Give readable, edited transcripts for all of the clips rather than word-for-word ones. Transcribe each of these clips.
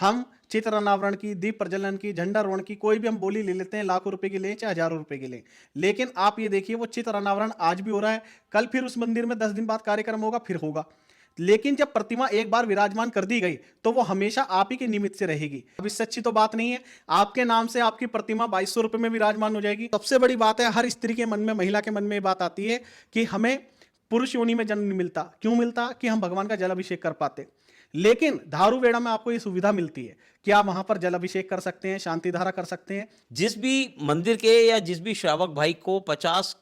हम चित्र अनावरण की, दीप प्रज्वलन की, झंडारोहण की कोई भी हम बोली ले लेते हैं, लाखों रुपए की लें चाहे हजारों रुपए की लें। लेकिन आप ये देखिए वो चित्र अनावरण आज भी हो रहा है, कल फिर उस मंदिर में 10 दिन बाद कार्यक्रम होगा, फिर होगा। लेकिन जब प्रतिमा एक बार विराजमान कर दी गई तो वो हमेशा आप ही के निमित्त से रहेगी। अब इससे अच्छी तो बात नहीं है। आपके नाम से आपकी प्रतिमा 2200 रुपए में विराजमान हो जाएगी। सबसे बड़ी बात है, हर स्त्री के मन में, महिला के मन में ये बात आती है कि हमें पुरुष योनि में जन्म नहीं मिलता। क्यों मिलता? कि हम भगवान का जल अभिषेक कर पाते। लेकिन धारूवेड़ा में आपको ये सुविधा मिलती है कि आप वहां पर जल अभिषेक कर सकते हैं, शांति धारा कर सकते हैं। जिस भी मंदिर के या जिस भी श्रावक भाई को 50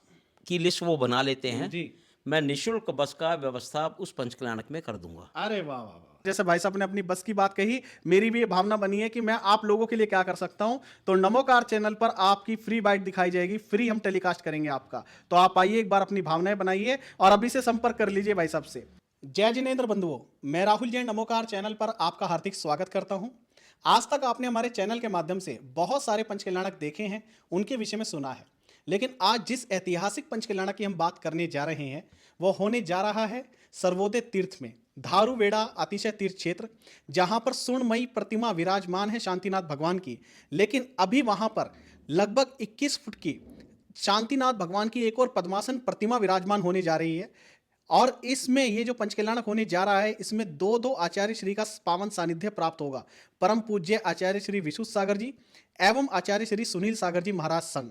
की लिस्ट वो बना लेते हैं जी। मैं निःशुल्क बस का व्यवस्था उस पंचकल्याणक में कर दूंगा। अरे वाह वाह वाह! जैसे भाई साहब ने अपनी बस की बात कही, मेरी भी ये भावना बनी है कि मैं आप लोगों के लिए क्या कर सकता हूं। तो नमोकार चैनल पर आपकी फ्री बाइट दिखाई जाएगी, फ्री हम टेलीकास्ट करेंगे आपका। तो आप आइए, एक बार अपनी भावनाएं बनाइए और अभी से संपर्क कर लीजिए भाई साहब से। जय जिनेन्द्र बंधुओं, मैं राहुल जैन नमोकार चैनल पर आपका हार्दिक स्वागत करता हूं। आज तक आपने हमारे चैनल के माध्यम से बहुत सारे पंचकल्याणक देखे हैं, उनके विषय में सुना है। लेकिन आज जिस ऐतिहासिक पंचकल्याणक की हम बात करने जा रहे हैं वो होने जा रहा है सर्वोदय तीर्थ में। धारूवेड़ा अतिशय तीर्थ क्षेत्र, जहां पर स्वर्णमयी प्रतिमा विराजमान है शांतिनाथ भगवान की। लेकिन अभी वहां पर लगभग 21 फुट की शांतिनाथ भगवान की एक और पद्मासन प्रतिमा विराजमान होने जा रही है। और इसमें ये जो पंचकल्याणक होने जा रहा है, इसमें दो आचार्य श्री का पावन सानिध्य प्राप्त होगा। परम पूज्य आचार्य श्री विशुद्ध सागर जी एवं आचार्य श्री सुनील सागर जी महाराज संघ।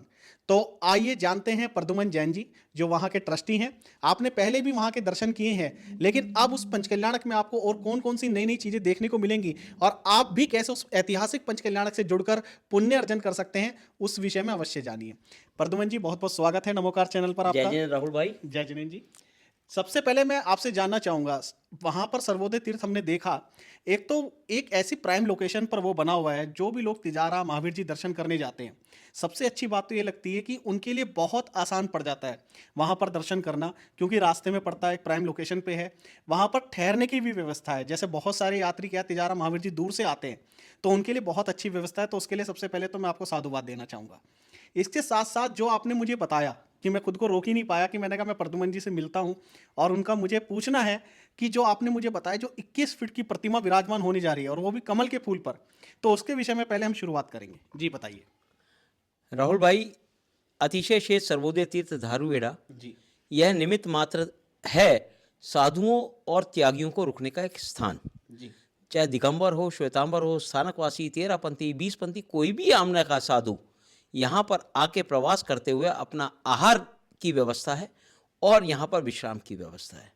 तो आइए जानते हैं प्रद्युमन जैन जी, जो वहां के ट्रस्टी हैं। आपने पहले भी वहां के दर्शन किए हैं, लेकिन अब उस पंचकल्याणक में आपको और कौन कौन सी नई नई चीजें देखने को मिलेंगी और आप भी कैसे उस ऐतिहासिक पंचकल्याणक से जुड़कर पुण्य अर्जन कर सकते हैं, उस विषय में अवश्य जानिए। प्रद्युमन जी, बहुत बहुत स्वागत है नमोकार चैनल पर जय आपका। जय राहुल भाई। जय जिनेन्द्र जी। सबसे पहले मैं आपसे जानना चाहूंगा, वहां पर सर्वोदय तीर्थ हमने देखा, एक तो एक ऐसी प्राइम लोकेशन पर वो बना हुआ है, जो भी लोग तिजारा महावीर जी दर्शन करने जाते हैं, सबसे अच्छी बात तो ये लगती है कि उनके लिए बहुत आसान पड़ जाता है वहां पर दर्शन करना, क्योंकि रास्ते में पड़ता है, एक प्राइम लोकेशन पे है। वहां पर ठहरने की भी व्यवस्था है। जैसे बहुत सारे यात्री क्या तिजारा महावीर जी दूर से आते हैं, तो उनके लिए बहुत अच्छी व्यवस्था है। तो उसके लिए सबसे पहले तो मैं आपको साधुवाद देना चाहूँगा। इसके साथ साथ जो आपने मुझे बताया कि मैं खुद को रोक ही नहीं पाया कि मैंने कहा मैं प्रद्युमन जी से मिलता हूं और उनका मुझे पूछना है कि जो आपने मुझे बताया जो 21 फीट की प्रतिमा विराजमान होने जा रही है और वो भी कमल के फूल पर, तो उसके विषय में पहले हम शुरुआत करेंगे। जी बताइए। राहुल भाई, अतिशय शेष सर्वोदय तीर्थ धारूवेड़ा जी यह निमित्त मात्र है साधुओं और त्यागियों को रुकने का एक स्थान। जी चाहे दिगंबर हो, श्वेतांबर हो, स्थानकवासी, 13पंथी, 20पंथी, कोई भी आमना का साधु यहाँ पर आके प्रवास करते हुए अपना आहार की व्यवस्था है और यहाँ पर विश्राम की व्यवस्था है।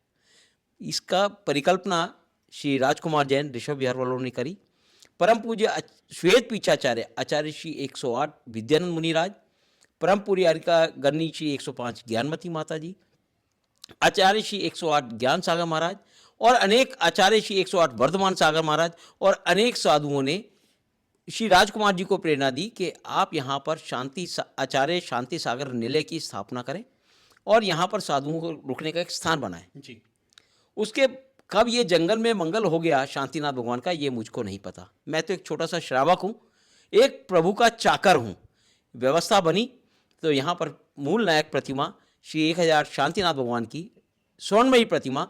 इसका परिकल्पना श्री राजकुमार जैन ऋषभ विहार वालों ने करी। परम पूज्य श्वेत पीछाचार्य आचार्य श्री 108 विद्यानंद मुनिराज, परम पूज्य हरिका गन्नी श्री 105 ज्ञानमती माता जी, आचार्य श्री 108 ज्ञान सागर महाराज और अनेक आचार्य श्री 108 वर्धमान सागर महाराज और अनेक साधुओं ने श्री राजकुमार जी को प्रेरणा दी कि आप यहाँ पर आचार्य शांति सागर निलय की स्थापना करें और यहाँ पर साधुओं को रुकने का एक स्थान बनाएं। जी उसके कब ये जंगल में मंगल हो गया शांतिनाथ भगवान का, ये मुझको नहीं पता। मैं तो एक छोटा सा श्रावक हूँ, एक प्रभु का चाकर हूँ। व्यवस्था बनी तो यहाँ पर मूल नायक प्रतिमा श्री 1000 शांतिनाथ भगवान की स्वर्णमयी प्रतिमा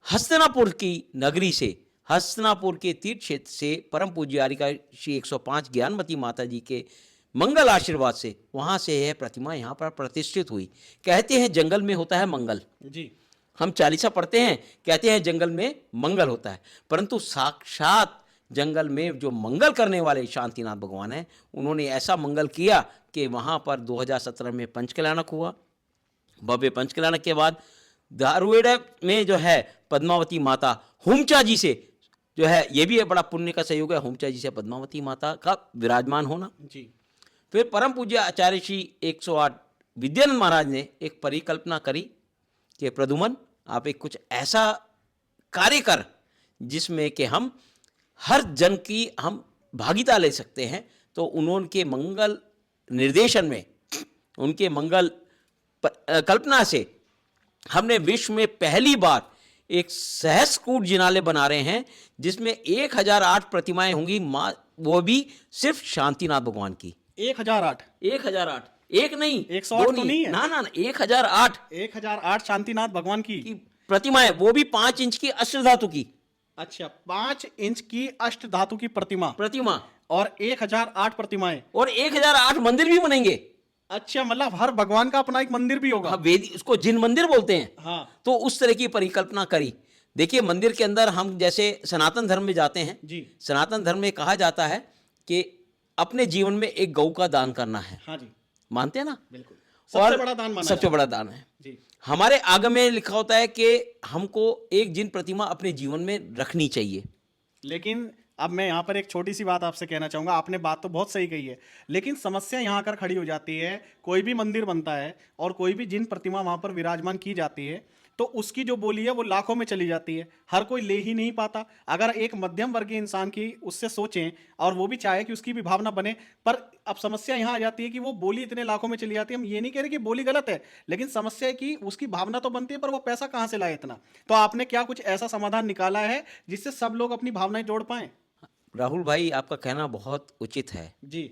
हस्तिनापुर की नगरी से, हस्तिनापुर के तीर्थ क्षेत्र से, परम पूज्य हरिका श्री 105 ज्ञानमती माता जी के मंगल आशीर्वाद से वहाँ से यह प्रतिमा यहाँ पर प्रतिष्ठित हुई। कहते हैं जंगल में होता है मंगल। जी हम चालीसा पढ़ते हैं, कहते हैं जंगल में मंगल होता है, परंतु साक्षात जंगल में जो मंगल करने वाले शांतिनाथ भगवान हैं, उन्होंने ऐसा मंगल किया कि वहाँ पर 2017 में पंचकल्याणक हुआ। भव्य पंचकल्याणक के बाद धारूवेड़ा में जो है पद्मावती माता हुमचा जी से जो है, ये भी बड़ा पुण्य का सहयोग है, हुमचा जी से पद्मावती माता का विराजमान होना। जी फिर परम पूज्य आचार्य श्री 108 विद्यानंद महाराज ने एक परिकल्पना करी कि प्रद्युमन आप एक कुछ ऐसा कार्य कर जिसमें कि हम हर जन की हम भागीदारी ले सकते हैं। तो उन्होंने मंगल निर्देशन में, उनके मंगल कल्पना से हमने विश्व में पहली बार एक सहस्त्रकूट जिनालय बना रहे हैं, जिसमें 1008 प्रतिमाएं होंगी, वो भी सिर्फ शांतिनाथ भगवान की। 1008 1008, एक नहीं, 108 तो नहीं है ना ना, 1008 1008 शांतिनाथ भगवान की प्रतिमाएं, वो भी 5 इंच की अष्टधातु की। अच्छा, 5 इंच की अष्ट धातु की प्रतिमा प्रतिमा और 1008 प्रतिमाएं। और 1008 मंदिर भी बनेंगे। अच्छा, मतलब हर भगवान का अपना एक मंदिर भी होगा। हाँ, वेदी उसको जिन मंदिर बोलते हैं। हाँ तो उस तरह की परिकल्पना करी। देखिए मंदिर के अंदर हम जैसे सनातन धर्म में जाते हैं, जी। सनातन धर्म में कहा जाता है कि अपने जीवन में एक गऊ का दान करना है। हाँ जी, मानते हैं ना? बिल्कुल। सबसे और बड़ा दान माना सबसे जाता बड़ा दान है। जी। हमारे आगम में लिखा होता है कि हमको एक जिन प्रतिमा अपने जीवन में रखनी चाहिए। लेकिन अब मैं यहाँ पर एक छोटी सी बात आपसे कहना चाहूंगा। आपने बात तो बहुत सही कही है, लेकिन समस्या यहाँ आकर खड़ी हो जाती है। कोई भी मंदिर बनता है और कोई भी जिन प्रतिमा वहां पर विराजमान की जाती है, तो उसकी जो बोली है वो लाखों में चली जाती है। हर कोई ले ही नहीं पाता। अगर एक मध्यम वर्गीय इंसान की उससे सोचें और वो भी चाहे कि उसकी भी भावना बने, पर अब समस्या यहाँ आ जाती है कि वो बोली इतने लाखों में चली जाती है। हम ये नहीं कह रहे कि बोली गलत है, लेकिन समस्या है कि उसकी भावना तो बनती है, पर वो पैसा कहाँ से लाए इतना। तो आपने क्या कुछ ऐसा समाधान निकाला है जिससे सब लोग अपनी भावनाएं जोड़ पाएं? राहुल भाई, आपका कहना बहुत उचित है। जी।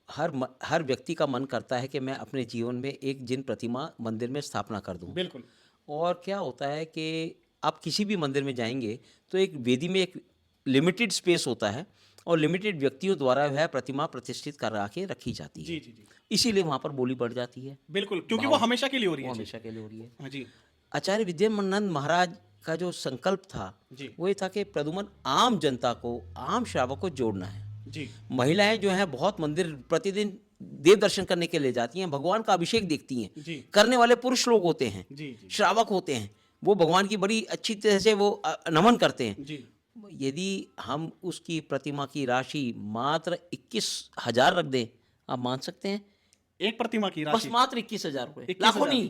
हर व्यक्ति का मन करता है कि मैं अपने जीवन में एक जिन प्रतिमा मंदिर में स्थापना कर दूं। बिल्कुल। और क्या होता है कि आप किसी भी मंदिर में जाएंगे तो एक वेदी में एक लिमिटेड स्पेस होता है और लिमिटेड व्यक्तियों द्वारा वह प्रतिमा प्रतिष्ठित करा के रखी जाती जी है। जी जी, इसीलिए वहाँ पर बोली बढ़ जाती है। बिल्कुल, क्योंकि वो भाव हमेशा के लिए हो रही वो है। जी। हमेशा के लिए हो रही है। हाँ जी। आचार्य विद्यानंद महाराज का जो संकल्प था जी। वो ये था कि प्रदुमन आम जनता को, आम श्रावक को जोड़ना है। जी। महिलाएं जो हैं बहुत मंदिर प्रतिदिन देव दर्शन करने के लिए जाती हैं, भगवान का अभिषेक देखती हैं। जी। करने वाले पुरुष लोग होते हैं, जी जी श्रावक होते हैं, वो भगवान की बड़ी अच्छी तरह से वो नमन करते हैं। जी। यदि हम उसकी प्रतिमा की राशि मात्र 21,000 रख दें, आप मान सकते हैं? एक प्रतिमा की बस राशि मात्र 21,000 रुपये, 21,000। लाखों नहीं।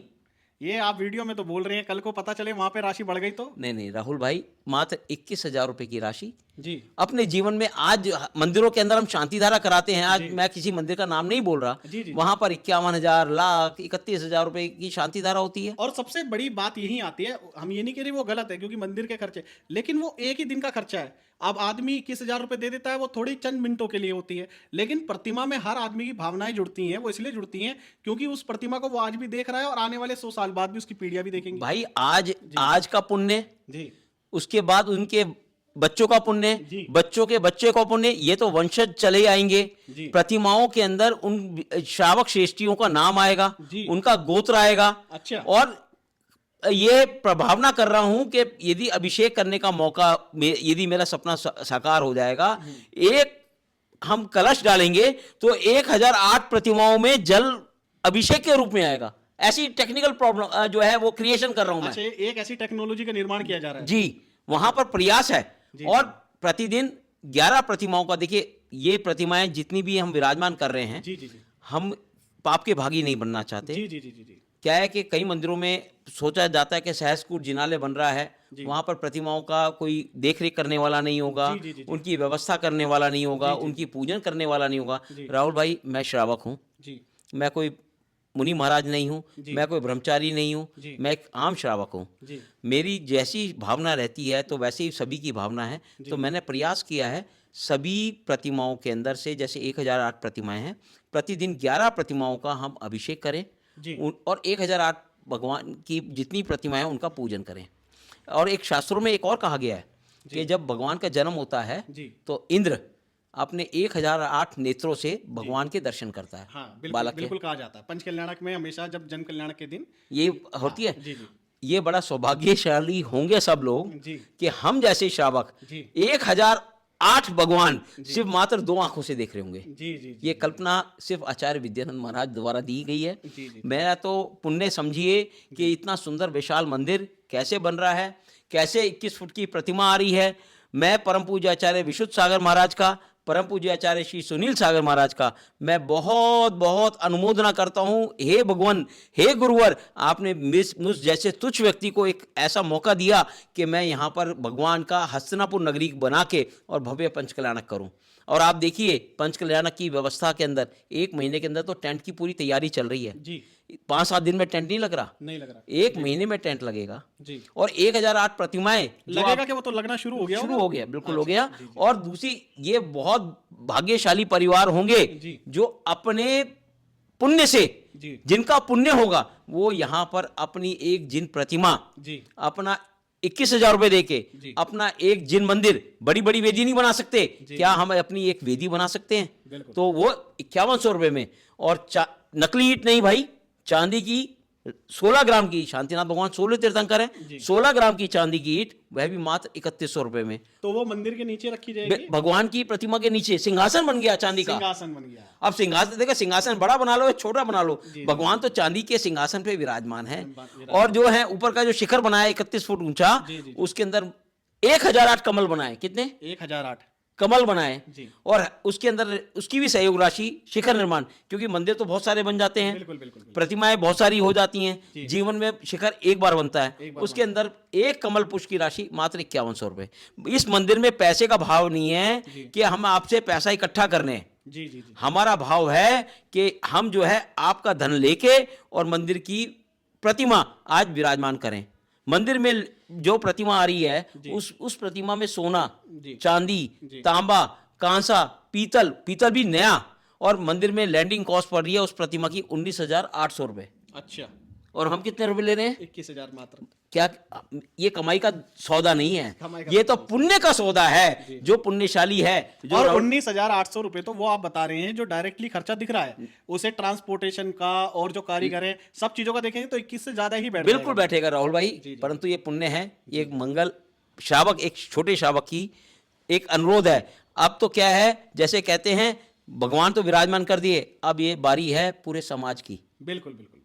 ये आप वीडियो में तो बोल रहे हैं, कल को पता चले वहां पे राशि बढ़ गई तो? नहीं नहीं राहुल भाई, मात्र 21,000 रुपये की राशि जी। अपने जीवन में। आज मंदिरों के अंदर हम शांति धारा कराते हैं। आज जी। मैं किसी मंदिर का नाम नहीं बोल रहा, जी जी। वहां पर 51,000, लाख, 31,000 रुपए की शांति धारा होती है। और सबसे बड़ी बात यही आती है, हम ये नहीं कह रहे वो गलत है क्योंकि मंदिर के खर्चे, लेकिन वो एक ही दिन का खर्चा है। अब आदमी 21,000 रुपए दे देता है, वो थोड़ी चंद मिनटों के लिए होती है, लेकिन प्रतिमा में हर आदमी की भावनाएं जुड़ती हैं। वो इसलिए जुड़ती हैं क्योंकि उस प्रतिमा को वो आज भी देख रहा है और आने वाले 100 साल बाद भी उसकी पीढ़ियां भी देखेंगी। भाई आज का पुण्य, जी। उसके बाद उनके बच्चों का पुण्य, जी। बच्चों के बच्चे का पुण्य, ये तो वंशज चले आएंगे। जी। प्रतिमाओं के अंदर उन श्रावक श्रेष्ठियों का नाम आएगा, जी। उनका गोत्र आएगा। अच्छा। और ये प्रभावना कर रहा हूं कि यदि अभिषेक करने का मौका, यदि मेरा सपना साकार हो जाएगा, एक हम कलश डालेंगे तो 1008 प्रतिमाओं में जल अभिषेक के रूप में आएगा। ऐसी टेक्निकल प्रॉब्लम जो है वो क्रिएशन कर रहा हूं मैं। अच्छा, एक ऐसी टेक्नोलॉजी का निर्माण किया जा रहा है। जी, वहां पर प्रयास है। जी। और प्रतिदिन 11 प्रतिमाओं का, देखिए ये प्रतिमाएं जितनी भी हम विराजमान कर रहे हैं, जी जी जी हम पाप के भागी नहीं बनना चाहते। जी जी जी जी जी। क्या है कि कई मंदिरों में सोचा जाता है कि सहस्त्रकूट जिनालय बन रहा है, जी। वहां पर प्रतिमाओं का कोई देख रेख करने वाला नहीं होगा, जी, जी, जी, जी। उनकी व्यवस्था करने वाला नहीं होगा, जी, जी, उनकी पूजन करने वाला नहीं होगा। जी। राहुल भाई, मैं श्रावक हूँ, जी मैं कोई मुनि महाराज नहीं हूँ, जी। मैं कोई ब्रह्मचारी नहीं हूँ, जी। मैं एक आम श्रावक हूँ। जी मेरी जैसी भावना रहती है तो वैसे ही सभी की भावना है। तो मैंने प्रयास किया है सभी प्रतिमाओं के अंदर से, जैसे 1008 प्रतिमाएं हैं, प्रतिदिन 11 प्रतिमाओं का हम अभिषेक करें जी। और 1008 भगवान की जितनी प्रतिमाएं उनका पूजन करें। और एक शास्त्रों में एक और कहा गया है कि जब भगवान का जन्म होता है जी। तो इंद्र अपने 1008 नेत्रों से भगवान के दर्शन करता है। हाँ, बिल्कुल बालक बिल्कुल कहा जाता है पंच कल्याणक में हमेशा, जब जन्म कल्याणक के दिन ये होती है। जी जी ये बड़ा सौभाग्यशाली होंगे सब लोग जी कि हम जैसे श्रावक जी 1008 भगवान सिर्फ मात्र 2 आंखों से देख रहे होंगे। जी जी ये कल्पना सिर्फ आचार्य विद्यानंद महाराज द्वारा दी गई है। जी जी मेरा तो पुण्य समझिए कि इतना सुंदर विशाल मंदिर कैसे बन रहा है, कैसे 21 फुट की प्रतिमा आ रही है। मैं परम पूज्य आचार्य विशुद्ध सागर महाराज का, परम पूज्य आचार्य श्री सुनील सागर महाराज का मैं बहुत बहुत अनुमोदना करता हूँ। हे भगवान, हे गुरुवर, आपने मुझ जैसे तुच्छ व्यक्ति को एक ऐसा मौका दिया कि मैं यहाँ पर भगवान का हस्तिनापुर नगरी बना के और भव्य पंचकल्याणक करूँ। और आप देखिए पंचकल्याणक की व्यवस्था के अंदर 1 महीने के अंदर तो टेंट की पूरी तैयारी चल रही है। जी 5-7 दिन में टेंट नहीं लग रहा, नहीं लग रहा। 1 महीने में टेंट लगेगा। जी और 1008 प्रतिमाएं जो लगेगा कि वो तो लगना शुरू हो गया शुरू होगा? हो गया, बिल्कुल हो अच्छा, गया। जी, जी। और दूसरी, ये बहुत भाग्यशाली परिवार होंगे जी। जो अपने पुण्य से, जी जिनका पुण्य होगा वो यहाँ पर अपनी एक जिन प्रतिमा जी अपना 21,000 रुपए देके जी। अपना एक जिन मंदिर, बड़ी बड़ी वेदी नहीं बना सकते क्या? हम अपनी एक वेदी बना सकते हैं। बिल्कुल। तो वो 5100 रुपए में, और नकली ईंट नहीं भाई, चांदी की 16 ग्राम की, शांतिनाथ भगवान 16 तीर्थंकर जी। है, 16 ग्राम की चांदी की ईंट, वह भी मात्र 3100 रुपए में। तो वो मंदिर के नीचे रखी जाएगी, भगवान की प्रतिमा के नीचे सिंहासन बन गया चांदी का। सिंहासन बन गया। अब सिंहासन देखो, सिंहासन बड़ा बना लो या छोटा बना लो, जी, भगवान तो चांदी के सिंहासन पे विराजमान है। विराजमान। और जो है ऊपर का जो शिखर बनाया 31 फुट ऊंचा, जी, जी। उसके अंदर 1008 कमल बनाए। कितने? 1008 कमल बनाए। जी। और उसके अंदर उसकी भी सहयोग राशि, शिखर निर्माण, क्योंकि मंदिर तो बहुत सारे बन जाते हैं, बिल्कुल बिल्कुल बिल्कुल। प्रतिमाएं बहुत सारी हो जाती जी। हैं, जीवन में शिखर एक बार बनता है। एक बार उसके अंदर एक कमल पुष्प की राशि मात्र 5100 रुपए। इस मंदिर में पैसे का भाव नहीं है जी। कि हम आपसे पैसा इकट्ठा करने हैं। जी जी जी। हमारा भाव है कि हम जो है आपका धन लेके और मंदिर की प्रतिमा आज विराजमान करें। मंदिर में जो प्रतिमा आ रही है, उस प्रतिमा में सोना, जी। चांदी, जी। तांबा, कांसा, पीतल भी नया, और मंदिर में लैंडिंग कॉस्ट पड़ रही है उस प्रतिमा की 19,800 रुपए। अच्छा। और हम कितने रुपए ले रहे हैं? 21,000 मात्र। क्या ये कमाई का सौदा नहीं कमाई है, का ये तो पुण्य का सौदा है। जी। जो पुण्यशाली है, जो और 19,800 रुपए तो वो आप बता रहे हैं जो डायरेक्टली खर्चा दिख रहा है, उसे ट्रांसपोर्टेशन का और जो कारीगर है, सब चीजों का देखेंगे तो 21 से ज्यादा ही बैठ बिल्कुल जाएगा। बैठेगा राहुल भाई। जी। परंतु ये पुण्य है, ये एक मंगल श्रावक, एक छोटे श्रावक की एक अनुरोध है। अब तो क्या है, जैसे कहते हैं भगवान तो विराजमान कर दिए, अब ये बारी है पूरे समाज की। बिल्कुल बिल्कुल बिल्कुल।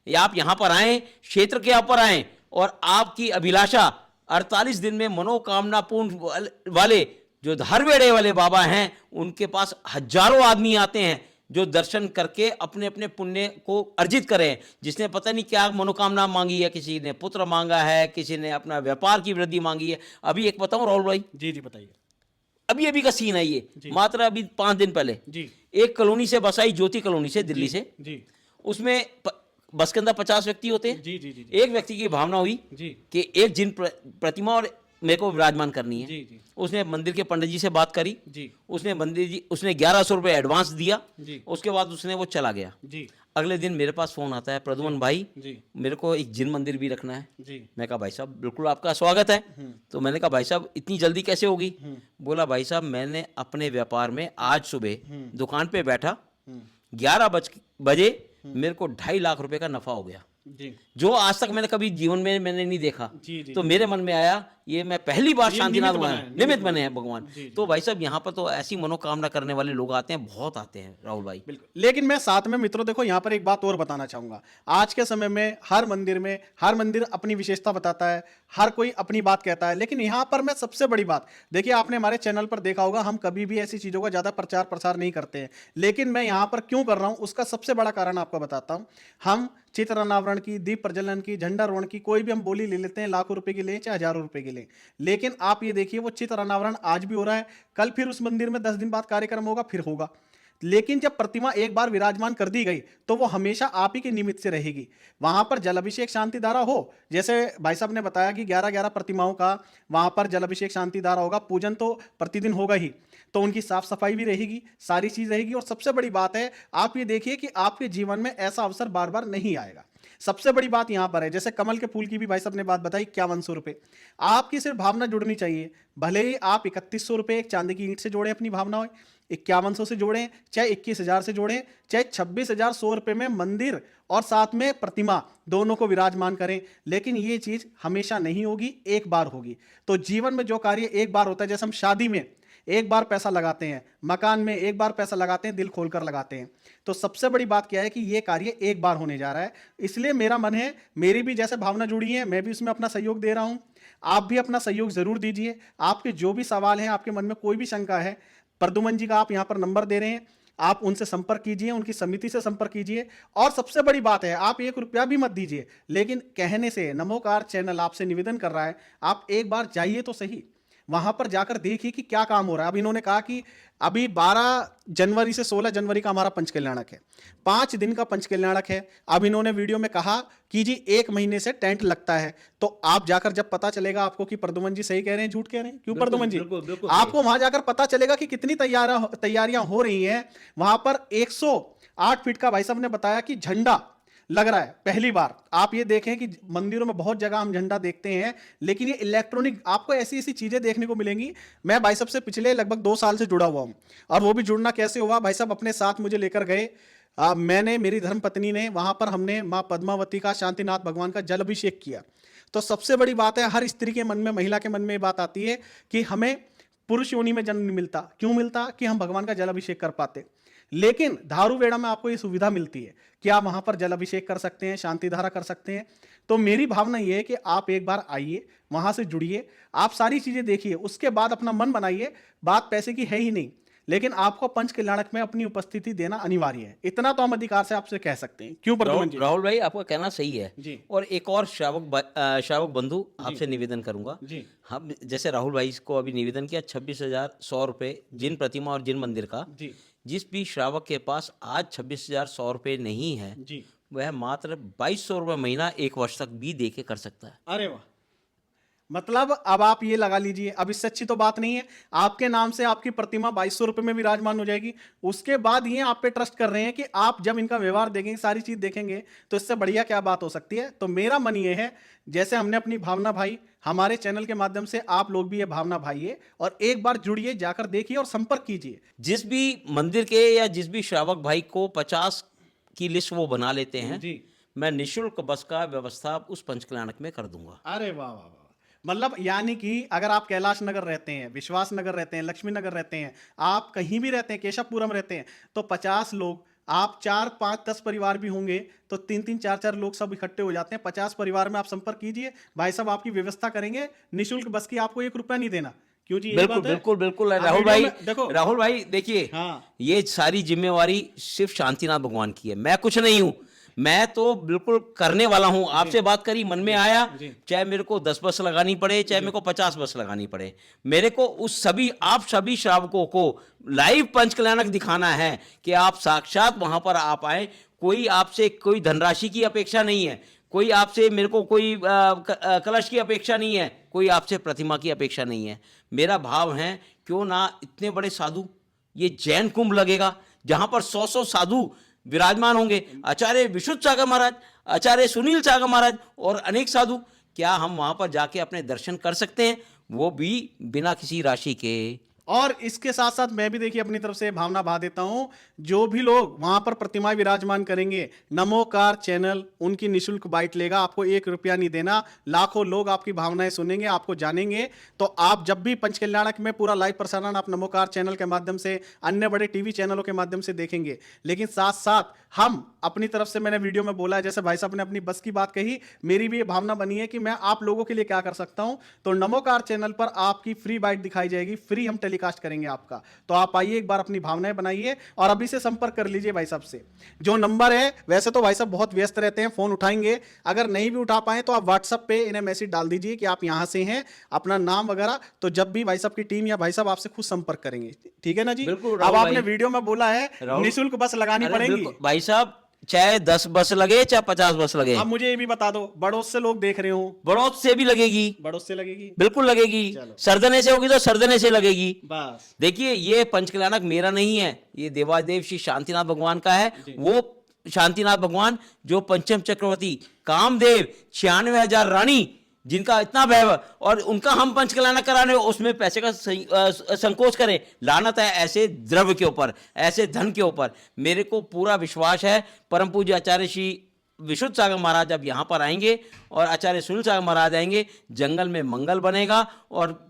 ये आप यहाँ पर आए, क्षेत्र के यहाँ पर आए, और आपकी अभिलाषा 48 दिन में मनोकामना पूर्ण वाले जो हरवेड़े वाले बाबा हैं, उनके पास हजारों आदमी आते हैं जो दर्शन करके अपने अपने पुण्य को अर्जित करें। जिसने पता नहीं क्या मनोकामना मांगी है, किसी ने पुत्र मांगा है, किसी ने अपना व्यापार की वृद्धि मांगी है। अभी एक बताऊं राहुल भाई, जी जी बताइए। अभी का सीन है ये, मात्र अभी 5 दिन पहले जी। एक कॉलोनी से बस आई, ज्योति कॉलोनी से, दिल्ली से। जी उसमें बस के अंदर 50 व्यक्ति होते हैं। जी जी जी। एक व्यक्ति की भावना हुई जी कि एक जिन प्रतिमा और मेरे को विराजमान करनी है। जी जी। उसने मंदिर के पंडित जी से बात करी। जी। उसने 1100 रुपये एडवांस दिया। जी। उसके बाद उसने वो चला गया। जी। अगले दिन मेरे पास फोन आता है, प्रद्युमन भाई जी। मेरे को एक जिन मंदिर भी रखना है। जी। मैं कहा भाई साहब बिल्कुल आपका स्वागत है। तो मैंने कहा भाई साहब इतनी जल्दी कैसे होगी? बोला भाई साहब मैंने अपने व्यापार में आज सुबह दुकान पे बैठा, 11 बजे मेरे को 2.5 लाख रुपए का नफा हो गया, जी जो आज तक मैंने कभी जीवन में मैंने नहीं देखा। जी जी। तो मेरे मन में आया ये मैं पहली बार ये शांतिनाथ निमित्त बना है, निमित्त बने हैं भगवान। जी, जी। तो भाई साहब यहाँ पर तो ऐसी मनोकामना करने वाले लोग आते हैं, बहुत आते हैं राहुल भाई। बिल्कुल। लेकिन मैं साथ में मित्रों देखो यहाँ पर एक बात और बताना चाहूंगा। आज के समय में हर मंदिर अपनी विशेषता बताता है, हर कोई अपनी बात कहता है। लेकिन यहाँ पर मैं सबसे बड़ी बात, देखिए आपने हमारे चैनल पर देखा होगा, हम कभी भी ऐसी चीजों का ज्यादा प्रचार प्रसार नहीं करते हैं। लेकिन मैं यहाँ पर क्यों कर रहा हूँ उसका सबसे बड़ा कारण आपको बताता हूँ। हम चित्र अनावरण की, दीप प्रज्वलन की, झंडारोहण की, कोई भी हम बोली ले लेते हैं, लाखों रुपए की ले चाहे हजारों रुपए की ले। लेकिन आप ये देखिए वो चित्र अनावरण आज भी हो रहा है, कल फिर उस मंदिर में 10 दिन बाद कार्यक्रम होगा, फिर होगा। लेकिन जब प्रतिमा एक बार विराजमान कर दी गई तो वो हमेशा आप ही के निमित्त से रहेगी। वहां पर जल अभिषेक शांति धारा हो, जैसे भाई साहब ने बताया कि 11 प्रतिमाओं का वहां पर जल अभिषेक शांति धारा होगा, पूजन तो प्रतिदिन होगा ही, तो उनकी साफ सफाई भी रहेगी, सारी चीज रहेगी। और सबसे बड़ी बात है, आप ये देखिए कि आपके जीवन में ऐसा अवसर बार बार नहीं आएगा। सबसे बड़ी बात यहां पर है, जैसे कमल के फूल की भी भाई साहब ने बात बताई, 5100 रुपए। आपकी सिर्फ भावना जुड़नी चाहिए। भले ही आप 3100 रुपए एक चांदी की ईंट से जोड़े अपनी भावना, 5100 से जोड़ें, चाहे 21,000 से जोड़ें, चाहे 26,100 रुपए में मंदिर और साथ में प्रतिमा दोनों को विराजमान करें। लेकिन ये चीज हमेशा नहीं होगी, एक बार होगी। तो जीवन में जो कार्य एक बार होता है, जैसे हम शादी में एक बार पैसा लगाते हैं, मकान में एक बार पैसा लगाते हैं, दिल खोलकर लगाते हैं, तो सबसे बड़ी बात क्या है कि ये कार्य एक बार होने जा रहा है। इसलिए मेरा मन है, मेरी भी जैसे भावना जुड़ी है, मैं भी उसमें अपना सहयोग दे रहा हूं। आप भी अपना सहयोग जरूर दीजिए। आपके जो भी सवाल हैं, आपके मन में कोई भी शंका है, प्रद्युमन जी का आप यहां पर नंबर दे रहे हैं, आप उनसे संपर्क कीजिए, उनकी समिति से संपर्क कीजिए। और सबसे बड़ी बात है, आप 1 रुपया भी मत दीजिए, लेकिन कहने से नमोकार चैनल आपसे निवेदन कर रहा है, आप एक बार जाइए तो सही, वहां पर जाकर देखिए कि क्या काम हो रहा है। अब इन्होंने कहा कि अभी 12 जनवरी से 16 जनवरी का हमारा पंच कल्याणक है, 5 दिन का पंच कल्याणक है। अब इन्होंने वीडियो में कहा कि जी 1 महीने से टेंट लगता है, तो आप जाकर जब पता चलेगा आपको कि प्रद्युमन जी सही कह रहे हैं झूठ कह रहे हैं, क्यों प्रद्युमन जी, आपको वहां जाकर पता चलेगा कि कितनी तैयारियां हो रही हैं। वहां पर 108 फीट का भाई साहब ने बताया कि झंडा लग रहा है पहली बार। आप ये देखें कि मंदिरों में बहुत जगह हम झंडा देखते हैं, लेकिन ये इलेक्ट्रॉनिक आपको ऐसी ऐसी चीजें देखने को मिलेंगी। मैं भाई साहब से पिछले लगभग 2 साल से जुड़ा हुआ हूं, और वो भी जुड़ना कैसे हुआ, भाई साहब अपने साथ मुझे लेकर गए। मैंने, मेरी धर्मपत्नी ने, वहां पर हमने माँ पद्मावती का, शांतिनाथ भगवान का जल अभिषेक किया। तो सबसे बड़ी बात है, हर स्त्री के मन में, महिला के मन में ये बात आती है कि हमें पुरुष योनि में जन्म नहीं मिलता। क्यों मिलता? कि हम भगवान का जल अभिषेक कर पाते। लेकिन धारूवेड़ा में आपको ये सुविधा मिलती है कि आप वहां पर जल अभिषेक कर सकते हैं, शांति धारा कर सकते हैं। तो मेरी भावना ये है कि आप एक बार आइए, वहां से जुड़िए, आप सारी चीजें देखिए, उसके बाद अपना मन बनाइए। बात पैसे की है ही नहीं, लेकिन आपको पंच कल्याणक में अपनी उपस्थिति देना अनिवार्य है। इतना तो हम अधिकार से आपसे कह सकते हैं। क्यों प्रद्युमन जी? राहुल भाई, आपका कहना सही है जी। और एक और श्रावक बंधु आपसे निवेदन करूंगा। जी। हम जैसे राहुल भाई को अभी निवेदन किया 26,100 रुपये जिन प्रतिमा और जिन मंदिर का, जी। जिस भी श्रावक के पास आज 26,100 रुपये नहीं है, जी। वह मात्र 2,200 रुपये महीना 1 वर्ष तक भी दे के कर सकता है। अरे वाह! मतलब अब आप ये लगा लीजिए, अब इससे अच्छी तो बात नहीं है। आपके नाम से आपकी प्रतिमा 2,200 रुपये में विराजमान हो जाएगी। उसके बाद ये आप पे ट्रस्ट कर रहे हैं कि आप जब इनका व्यवहार देखेंगे, सारी चीज देखेंगे, तो इससे बढ़िया क्या बात हो सकती है। तो मेरा मन ये है, जैसे हमने अपनी भावना भाई, हमारे चैनल के माध्यम से आप लोग भी ये भावना भाइये और एक बार जुड़िए, जाकर देखिए और संपर्क कीजिए। जिस भी मंदिर के या जिस भी श्रावक भाई को 50 की लिस्ट वो बना लेते हैं, जी। मैं निःशुल्क बस का व्यवस्था उस पंच कल्याणक में कर दूंगा। अरे वाह वाह वाह! मतलब यानी कि अगर आप कैलाश नगर रहते हैं, विश्वास नगर रहते हैं, लक्ष्मी नगर रहते हैं, आप कहीं भी रहते हैं, केशवपुरम रहते हैं, तो 50 लोग, आप 4, 5, 10 परिवार भी होंगे तो 3-3, 4-4 लोग सब इकट्ठे हो जाते हैं। 50 परिवार में आप संपर्क कीजिए, भाई साहब आपकी व्यवस्था करेंगे। निःशुल्क बस की आपको 1 रुपया नहीं देना। क्यों जी? बिल्कुल बिल्कुल बिल्कुल राहुल भाई, देखो राहुल भाई देखिए, हाँ। ये सारी जिम्मेवारी सिर्फ शांतिनाथ भगवान की है। मैं कुछ नहीं हूं, मैं तो बिल्कुल करने वाला हूं। आपसे बात करी, मन में आया, चाहे मेरे को 10 बस लगानी पड़े, चाहे मेरे को 50 बस लगानी पड़े, मेरे को उस सभी, आप सभी श्रावकों को लाइव पंच कल्याणक दिखाना है कि आप साक्षात वहां पर आप आए। कोई आपसे कोई धनराशि की अपेक्षा नहीं है, कोई आपसे मेरे को कोई कलश की अपेक्षा नहीं है, कोई आपसे प्रतिमा की अपेक्षा नहीं है। मेरा भाव है, क्यों ना इतने बड़े साधु, ये जैन कुंभ लगेगा जहां पर 100 साधु विराजमान होंगे, आचार्य विशुद्ध सागर महाराज, आचार्य सुनील सागर महाराज और अनेक साधु। क्या हम वहां पर जाके अपने दर्शन कर सकते हैं, वो भी बिना किसी राशि के? और इसके साथ साथ मैं भी देखिए अपनी तरफ से भावना भा देता हूं, जो भी लोग वहां पर प्रतिमाएं विराजमान करेंगे, नमोकार चैनल उनकी निःशुल्क बाइट लेगा। आपको 1 रुपया नहीं देना। लाखों लोग आपकी भावनाएं सुनेंगे, आपको जानेंगे। तो आप जब भी पंच कल्याणक में पूरा लाइव प्रसारण आप नमोकार चैनल के माध्यम से, अन्य बड़े टीवी चैनलों के माध्यम से देखेंगे। लेकिन साथ साथ हम अपनी तरफ से, मैंने वीडियो में बोला है, जैसे भाई साहब ने अपनी बस की बात कही, मेरी भी ये भावना बनी है कि मैं आप लोगों के लिए क्या कर सकता हूं। तो नमोकार चैनल पर आपकी फ्री बाइट दिखाई जाएगी, फ्री हम टेलीकास्ट करेंगे आपका। तो आप आइए, एक बार अपनी भावनाएं बनाइए और अभी से संपर्क कर लीजिए भाई साहब से। जो नंबर है, वैसे तो भाई साहब बहुत व्यस्त रहते हैं, फोन उठाएंगे, अगर नहीं भी उठा पाए तो आप व्हाट्सएप पे इन्हें मैसेज डाल दीजिए कि आप यहां से हैं, अपना नाम वगैरह। तो जब भी भाई साहब की टीम या भाई साहब आपसे खुद संपर्क करेंगे, ठीक है ना जी? बिल्कुल। अब आपने वीडियो में बोला है निःशुल्क बस लगानी पड़ेगी। भाई साहब, चाहे 10 बस लगे, चाहे 50 बस लगे। अब मुझे ये भी बता दो, बड़ोस से लोग देख रहे हो, बड़ौत से भी लगेगी, बड़ोस से लगेगी, बिल्कुल लगेगी। सरदने से होगी तो सरदने से लगेगी। बस देखिए, ये पंच कल्याणक मेरा नहीं है, ये देवादेव श्री शांतिनाथ भगवान का है। वो शांतिनाथ भगवान जो पंचम चक्रवर्ती कामदेव, 96,000 रानी, जिनका इतना वैभव, और उनका हम पंच कल्याणक कराने, उसमें पैसे का संकोच करें। लानत है ऐसे द्रव्य के ऊपर, ऐसे धन के ऊपर। मेरे को पूरा विश्वास है, परम पूज्य आचार्य श्री विशुद्ध सागर महाराज अब यहाँ पर आएंगे और आचार्य सुनील सागर महाराज आएंगे, जंगल में मंगल बनेगा। और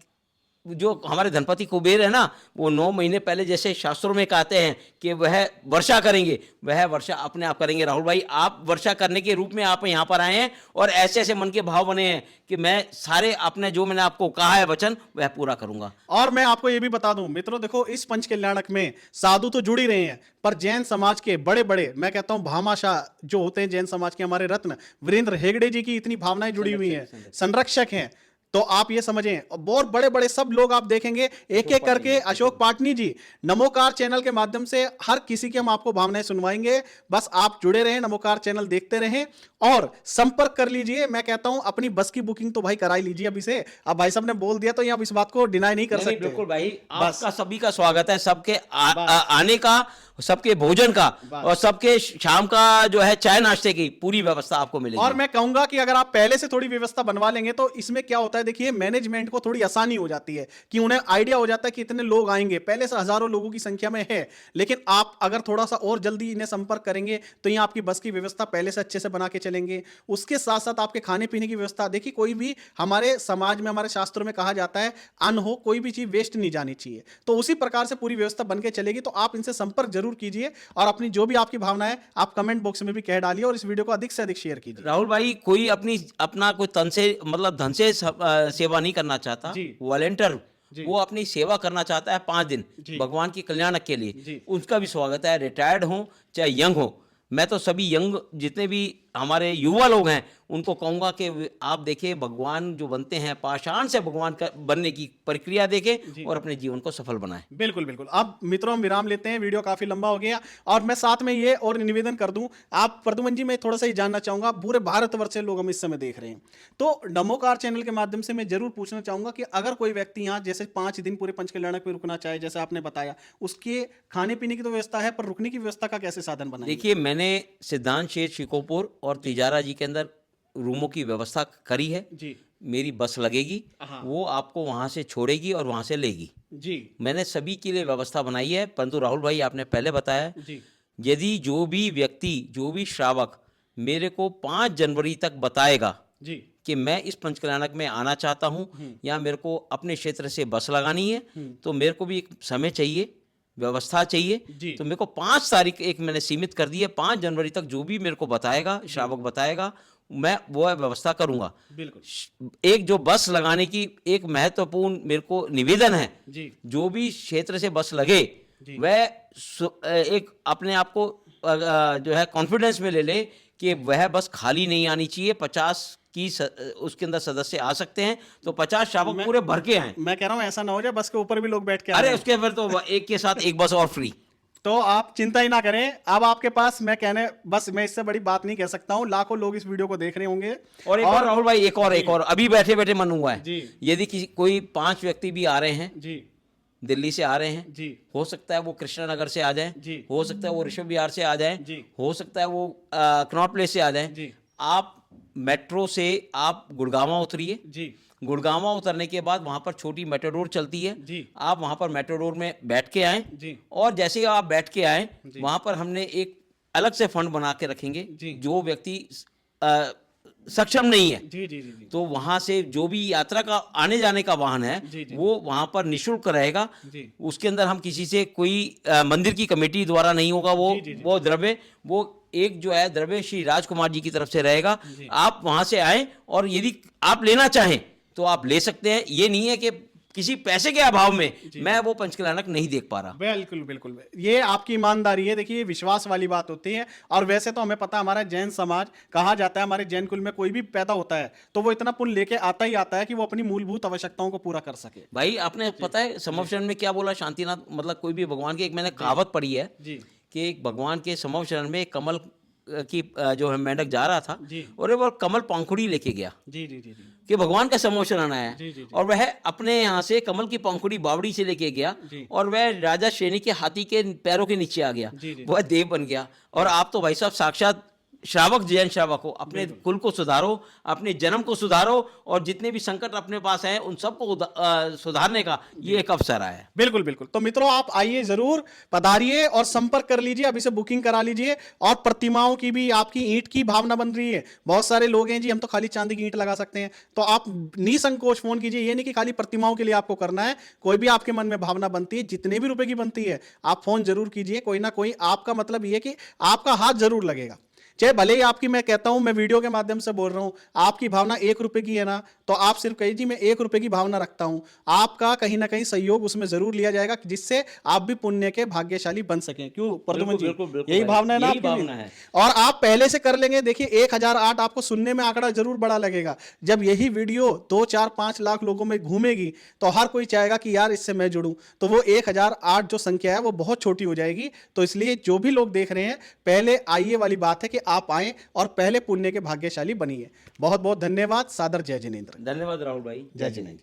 जो हमारे धनपति कुबेर है ना, वो 9 महीने पहले जैसे शास्त्रों में कहते हैं कि वह वर्षा करेंगे, वह वर्षा अपने आप करेंगे। राहुल भाई, आप वर्षा करने के रूप में आप यहाँ पर आए हैं और ऐसे ऐसे मन के भाव बने हैं कि मैं सारे अपने, जो मैंने आपको कहा है वचन, वह पूरा करूंगा। और मैं आपको ये भी बता दूं मित्रों, देखो इस पंच कल्याणक में साधु तो जुड़ ही रहे हैं, पर जैन समाज के बड़े बड़े, मैं कहता हूं भामाशाह जो होते हैं जैन समाज के, हमारे रत्न वीरेंद्र हेगड़े जी की इतनी भावनाएं जुड़ी हुई हैं, संरक्षक हैं। तो आप ये समझें, बहुत बड़े बड़े सब लोग आप देखेंगे एक एक करके, अशोक पाटनी जी, नमोकार चैनल के माध्यम से हर किसी की हम आपको भावनाएं सुनवाएंगे। बस आप जुड़े रहें, नमोकार चैनल देखते रहें और संपर्क कर लीजिए। मैं कहता हूं अपनी बस की बुकिंग तो भाई करा ही लीजिए अभी से। अब भाई साहब ने बोल दिया तो ये आप इस बात को डिनाई नहीं कर नहीं, सकते। बिल्कुल भाई, बस। आपका सभी का स्वागत है, सबके आने का, सबके भोजन का और सबके शाम का जो है चाय नाश्ते की पूरी व्यवस्था आपको मिलेगी। और मैं कहूंगा कि अगर आप पहले से थोड़ी व्यवस्था बनवा लेंगे तो इसमें क्या होता है, देखिए मैनेजमेंट को थोड़ी आसानी हो जाती है कि उन्हें आइडिया हो जाता है कि इतने लोग आएंगे, पहले से हजारों लोगों की संख्या में है। लेकिन आप अगर थोड़ा सा और जल्दी इन्हें संपर्क करेंगे तो ये आपकी बस की व्यवस्था पहले से अच्छे से बना के चलेंगे। उसके साथ साथ आपके खाने पीने की व्यवस्था, देखिए कोई भी हमारे समाज में, हमारे शास्त्रों में कहा जाता है अन्न हो, कोई भी चीज वेस्ट नहीं जानी चाहिए। तो उसी प्रकार से पूरी व्यवस्था बन के चलेगी। तो आप इनसे संपर्क जरूर कीजिए और अपनी जो भी आपकी भावना है आप कमेंट बॉक्स में भी कह डालिए और इस वीडियो को अधिक से अधिक शेयर कीजिए। राहुल भाई, कोई अपना कोई तन से मतलब धन से सेवा नहीं करना चाहता, वॉलेंटियर वो अपनी सेवा करना चाहता है 5 दिन भगवान की कल्याण के लिए, उसका भी स्वागत है। रिटायर्ड हो चाहे यंग हो, मैं तो सभी यंग जितने भी हमारे युवा लोग हैं उनको कहूंगा कि आप देखिए भगवान जो बनते हैं, पाषाण से भगवान का बनने की प्रक्रिया देखें और अपने जीवन को सफल बनाएं। बिल्कुल बिल्कुल। अब मित्रों हम विराम लेते हैं, वीडियो काफी लंबा हो गया। और मैं साथ में ये और निवेदन कर दूं, आप प्रद्युमन जी, मैं थोड़ा सा ही जानना चाहूंगा, पूरे भारतवर्ष से लोग हम इस समय देख रहे हैं, तो नमोकार चैनल के माध्यम से मैं जरूर पूछना चाहूंगा कि अगर कोई व्यक्ति यहाँ जैसे 5 दिन पूरे पंचकल्याणक में रुकना चाहे, जैसे आपने बताया, उसके खाने पीने की तो व्यवस्था है, पर रुकने की व्यवस्था का कैसे साधन बनाए? देखिए, मैंने सिद्धांत शेठ शिकोपुर और तिजारा जी के अंदर रूमों की व्यवस्था करी है जी। मेरी बस लगेगी, वो आपको वहां से छोड़ेगी और वहां से लेगी जी। मैंने सभी के लिए व्यवस्था बनाई है। परंतु राहुल भाई, आपने पहले बताया जी। यदि जो भी व्यक्ति, जो भी श्रावक मेरे को 5 जनवरी तक बताएगा जी। कि मैं इस पंचकल्याणक में आना चाहता हूं या मेरे को अपने क्षेत्र से बस लगानी है, तो मेरे को भी एक समय चाहिए, व्यवस्था चाहिए। तो मेरे को 5 तारीख एक मैंने सीमित कर दी है, 5 जनवरी तक जो भी मेरे को बताएगा, श्रावक बताएगा, मैं वो व्यवस्था करूंगा। बिल्कुल। एक जो बस लगाने की एक महत्वपूर्ण मेरे को निवेदन है, जी। जो भी क्षेत्र से बस लगे वह एक अपने आप को जो है कॉन्फिडेंस में ले ले कि वह बस खाली नहीं आनी चाहिए। 50 की उसके अंदर सदस्य आ सकते हैं, तो 50 श्रावक पूरे भर के आए। मैं कह रहा हूं ऐसा ना हो जाए बस के ऊपर भी लोग बैठ के अरे उसके फिर तो एक के साथ एक बस और फ्री। तो आप चिंता ही ना करें। अब आपके पास मैं इससे बड़ी बात नहीं कह सकता हूं, लाखों लोग इस वीडियो को देख रहे होंगे। और एक और राहुल भाई, एक और अभी बैठे बैठे मन हुआ है, यदि कोई 5 व्यक्ति भी आ रहे हैं जी, दिल्ली से आ रहे हैं जी, हो सकता है वो कृष्णानगर से आ जाएं, हो सकता है वो ऋषभ विहार से आ जाएं, हो सकता है वो कनॉट प्लेस से आ जाएं। आप मेट्रो से आप गुड़गांव उतरिए जी, गुड़गांव उतरने के बाद वहां पर छोटी मेट्रोडोर चलती है जी, आप वहां पर मेट्रोडोर में बैठ के आए जी, और जैसे ही आप बैठ के आए वहां पर हमने एक अलग से फंड बना के रखेंगे जी, जो व्यक्ति सक्षम नहीं है जी, जी, जी, जी, तो वहां से जो भी यात्रा का आने जाने का वाहन है जी, जी, वो वहां पर निःशुल्क रहेगा जी। उसके अंदर हम किसी से कोई मंदिर की कमेटी द्वारा नहीं होगा, वो जी, जी, जी, वो द्रव्य, वो एक जो है द्रव्य श्री राजकुमार जी की तरफ से रहेगा। आप वहां से आए और यदि आप लेना चाहें तो आप ले सकते हैं। ये नहीं है कि किसी पैसे के अभाव में मैं वो पंचकल्याणक नहीं देख पा रहा। बिल्कुल बिल्कुल, ये आपकी ईमानदारी है। देखिए, विश्वास वाली बात होती है। और वैसे तो हमें पता है, हमारा जैन समाज, कहा जाता है हमारे जैन कुल में कोई भी पैदा होता है तो वो इतना पुण्य लेके आता ही आता है कि वो अपनी मूलभूत आवश्यकताओं को पूरा कर सके। भाई, आपने पता है संभव शरण में क्या बोला शांतिनाथ, मतलब कोई भी भगवान की, एक मैंने कहावत पढ़ी है कि एक भगवान के संभव शरण में कमल की जो है मेंढक जा रहा था और वो कमल पंखुड़ी लेके गया जी, जी, जी, जी, कि भगवान का समोशन आना है जी, जी, जी, और वह अपने यहाँ से कमल की पंखुड़ी बावड़ी से लेके गया और वह राजा श्रेणी के हाथी के पैरों के नीचे आ गया, वह देव बन गया। और आप तो भाई साहब साक्षात श्रावक, जैन श्रावक हो, अपने कुल को सुधारो, अपने जन्म को सुधारो और जितने भी संकट अपने पास हैं उन सबको सुधारने का ये एक अवसर आया है। बिल्कुल बिल्कुल। तो मित्रों, आप आइए, जरूर पधारिए और संपर्क कर लीजिए, अभी से बुकिंग करा लीजिए। और प्रतिमाओं की भी, आपकी ईंट की भावना बन रही है। बहुत सारे लोग हैं जी, हम तो खाली चांदी की ईंट लगा सकते हैं, तो आप निसंकोच फोन कीजिए। ये नहीं कि खाली प्रतिमाओं के लिए आपको करना है, कोई भी आपके मन में भावना बनती है, जितने भी रुपए की बनती है, आप फोन जरूर कीजिए। कोई ना कोई आपका मतलब ये कि आपका हाथ जरूर लगेगा। चाहे भले ही आपकी, मैं कहता हूं, मैं वीडियो के माध्यम से बोल रहा हूं, आपकी भावना 1 रुपए की है ना, तो आप सिर्फ कहिए जी मैं 1 रुपए की भावना रखता हूं, आपका कहीं ना कहीं सहयोग उसमें जरूर लिया जाएगा, जिससे आप भी पुण्य के भाग्यशाली बन सकें। क्यों प्रद्युमन जी, बिल्कुल, बिल्कुल यही भाई, भावना है ना यही आपकी भी? भावना है। और आप पहले से कर लेंगे, देखिए 1008 आपको सुनने में आंकड़ा जरूर बड़ा लगेगा, जब यही वीडियो 2 4 5 लाख लोगों में घूमेगी तो हर कोई चाहेगा कि यार इससे मैं जुड़ूं, तो वो 1008 जो संख्या है वो बहुत छोटी हो जाएगी। तो इसलिए जो भी लोग देख रहे हैं, पहले आइए वाली बात है कि आप आए और पहले पुण्य के भाग्यशाली बनिए। बहुत बहुत धन्यवाद। सादर जय जिनेंद्र। धन्यवाद राहुल भाई, जय जिनेंद्र।